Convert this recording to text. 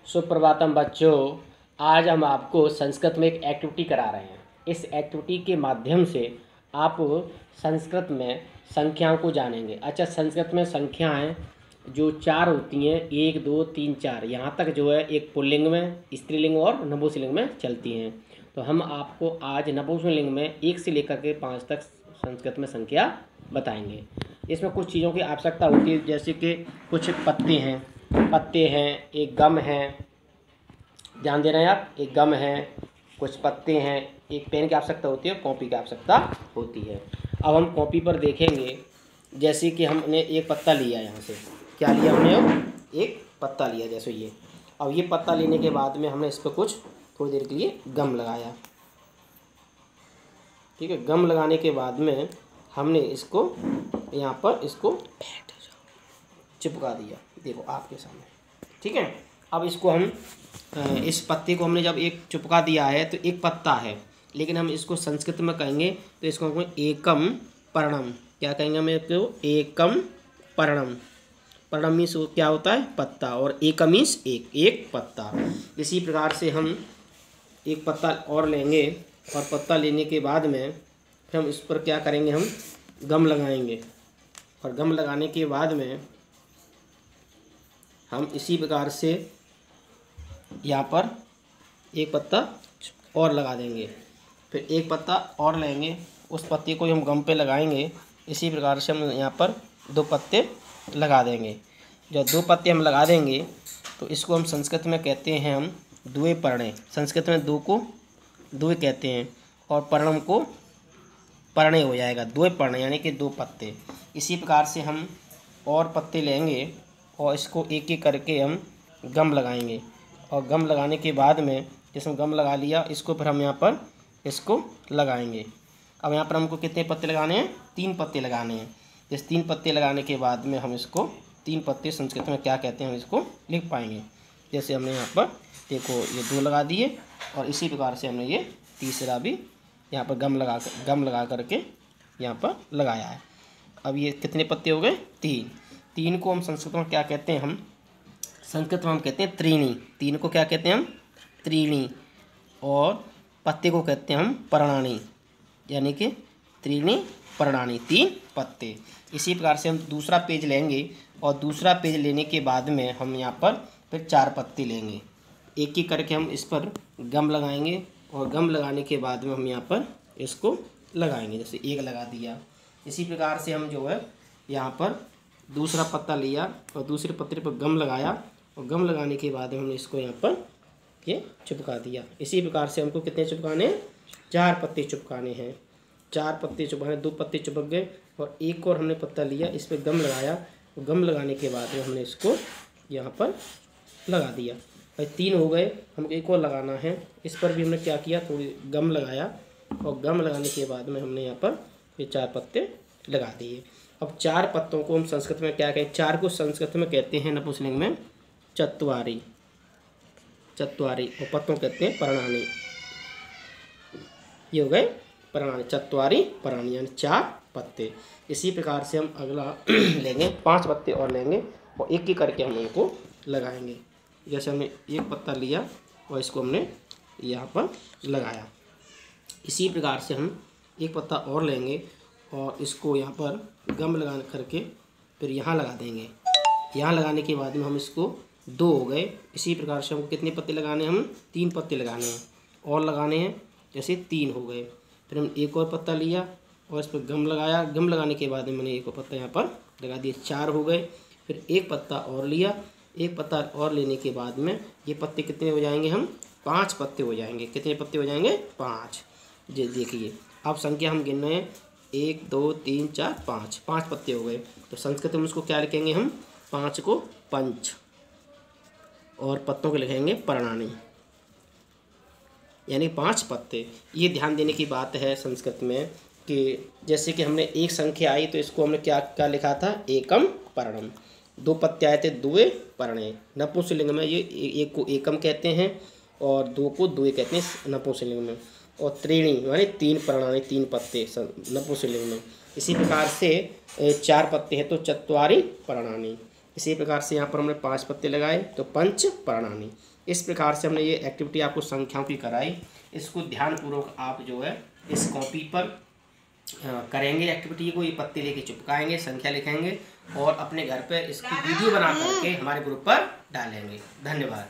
सुप्रभातम बच्चों, आज हम आपको संस्कृत में एक एक्टिविटी करा रहे हैं। इस एक्टिविटी के माध्यम से आप संस्कृत में संख्याओं को जानेंगे। अच्छा, संस्कृत में संख्याएं जो 4 होती हैं, 1 2 3 4, यहाँ तक जो है एक पुल्लिंग में, स्त्रीलिंग और नपुंसकलिंग में चलती हैं। तो हम आपको आज नपुंसकलिंग में 1 से लेकर के 5 तक संस्कृत में संख्या बताएंगे। इसमें कुछ चीज़ों की आवश्यकता होती है, जैसे कि कुछ पत्ते हैं, एक गम है, ध्यान दे रहे हैं आप, एक गम है, कुछ पत्ते हैं, एक पेन की आवश्यकता होती है, कॉपी की आवश्यकता होती है। अब हम कॉपी पर देखेंगे, जैसे कि हमने एक पत्ता लिया, यहाँ से क्या लिया हमने, अब एक पत्ता लिया जैसे ये। अब ये पत्ता लेने के बाद में हमने इस पर कुछ थोड़ी देर के लिए गम लगाया, ठीक है। गम लगाने के बाद में हमने इसको यहाँ पर इसको चिपका दिया, देखो आपके सामने, ठीक है। अब इसको हम इस पत्ते को हमने जब एक चिपका दिया है तो एक पत्ता है, लेकिन हम इसको संस्कृत में कहेंगे तो इसको हम एकम पर्णम, क्या कहेंगे हम इसको, एकम पर्णम। पर्णम मीन्स क्या होता है, पत्ता, और एकम मीन्स एक पत्ता। इसी प्रकार से हम एक पत्ता और लेंगे, और पत्ता लेने के बाद में फिर हम इस पर क्या करेंगे, हम गम लगाएंगे, और गम लगाने के बाद में हम इसी प्रकार से यहाँ पर एक पत्ता और लगा देंगे, फिर एक पत्ता और लेंगे, उस पत्ते को हम गम पे लगाएंगे। इसी प्रकार से हम यहाँ पर 2 पत्ते लगा देंगे। जब 2 पत्ते हम लगा देंगे तो इसको हम संस्कृत में कहते हैं हम द्वे पर्णे। संस्कृत में 2 को द्वे कहते हैं, और पर्णम को पर्णे हो जाएगा, द्वे पर्णे यानी कि 2 पत्ते। इसी प्रकार से हम और पत्ते लेंगे और इसको एक एक करके हम गम लगाएंगे, और गम लगाने के बाद में जिसमें गम लगा लिया, इसको फिर हम यहाँ पर इसको लगाएंगे। अब यहाँ पर हमको कितने पत्ते लगाने हैं, 3 पत्ते लगाने हैं। इस 3 पत्ते लगाने के बाद में हम इसको 3 पत्ते संस्कृत में क्या कहते हैं हम इसको लिख पाएंगे। जैसे हमने यहाँ पर देखो ये 2 लगा दिए, और इसी प्रकार से हमने ये तीसरा भी यहाँ पर गम लगा करके यहाँ पर लगाया है। अब ये कितने पत्ते हो गए, 3 को हम संस्कृत में क्या कहते हैं, हम संस्कृत में हम कहते हैं त्रीणी। 3 को क्या कहते हैं हम, त्रीणी, और पत्ते को कहते हैं हम पर्णानी, यानी कि त्रीणी पर्णानी, 3 पत्ते। इसी प्रकार से हम दूसरा पेज लेंगे, और दूसरा पेज लेने के बाद में हम यहाँ पर फिर 4 पत्ते लेंगे, एक एक करके हम इस पर गम लगाएंगे, और गम लगाने के बाद में हम यहाँ पर इसको लगाएंगे, जैसे एक लगा दिया। इसी प्रकार से हम जो है यहाँ पर दूसरा पत्ता लिया और दूसरे पत्ते पर गम लगाया, और गम लगाने के बाद हमने इसको यहाँ पर ये चिपका दिया। इसी प्रकार से हमको कितने चिपकाने हैं, 4 पत्ते चिपकाने हैं। 4 पत्ते चिपकाने, 2 पत्ते चिपक गए, और एक और हमने पत्ता लिया, इस पर गम लगाया, और गम लगाने के बाद में हमने इसको यहाँ पर लगा दिया। भाई 3 हो गए, हमको एक और लगाना है, इस पर भी हमने क्या किया, थोड़ी गम लगाया, और गम लगाने के बाद में हमने यहाँ पर ये 4 पत्ते लगा दिए। अब 4 पत्तों को हम संस्कृत में क्या कहें, 4 को संस्कृत में कहते हैं नपुंसकलिंग में चत्वारि, और पत्तों कहते हैं पर्णानि। ये हो गए पर्णानि, चत्वारि पर्णानि यानी 4 पत्ते। इसी प्रकार से हम अगला लेंगे, 5 पत्ते और लेंगे, और एक एक करके हम इनको लगाएंगे। जैसे हमने एक पत्ता लिया और इसको हमने यहाँ पर लगाया। इसी प्रकार से हम एक पत्ता और लेंगे, और इसको यहाँ पर गम लगा करके फिर यहाँ लगा देंगे। यहाँ लगाने के बाद में हम इसको 2 हो गए। इसी प्रकार से हमको कितने पत्ते लगाने हैं, हम 3 पत्ते लगाने हैं, और लगाने हैं, जैसे 3 हो गए। फिर हम एक और पत्ता लिया और इस पर गम लगाया, गम लगाने के बाद में मैंने एक और पत्ता यहाँ पर लगा दिया, 4 हो गए। फिर एक पत्ता और लिया, एक पत्ता और लेने के बाद में ये पत्ते कितने हो जाएंगे, हम 5 पत्ते हो जाएंगे। कितने पत्ते हो जाएंगे, 5। जी देखिए, अब संख्या हम गिन रहे हैं, 1 2 3 4 5, 5 पत्ते हो गए। तो संस्कृत में उसको क्या लिखेंगे, हम 5 को पंच, और पत्तों को लिखेंगे पर्णानि, यानी 5 पत्ते। ये ध्यान देने की बात है संस्कृत में कि जैसे कि हमने एक संख्या आई तो इसको हमने क्या क्या लिखा था, एकम पर्णम। 2 पत्ते आए थे, द्वे पर्णे। नपुंसकलिंग में ये एक को एकम कहते हैं, और 2 को द्वे कहते हैं नपुंसकलिंग में, और त्रीणी यानी 3 पर्णानि, 3 पत्ते नपुंसकलिंग में। इसी प्रकार से 4 पत्ते हैं तो चत्वारि पर्णानि। इसी प्रकार से यहाँ पर हमने 5 पत्ते लगाए तो पंच प्राणानी। इस प्रकार से हमने ये एक्टिविटी आपको संख्याओं की कराई। इसको ध्यानपूर्वक आप जो है इस कॉपी पर करेंगे एक्टिविटी को। ये पत्ते लेके चिपकाएंगे, संख्या लिखेंगे और अपने घर पे इसकी वीडियो बना करके हमारे ग्रुप पर डालेंगे। धन्यवाद।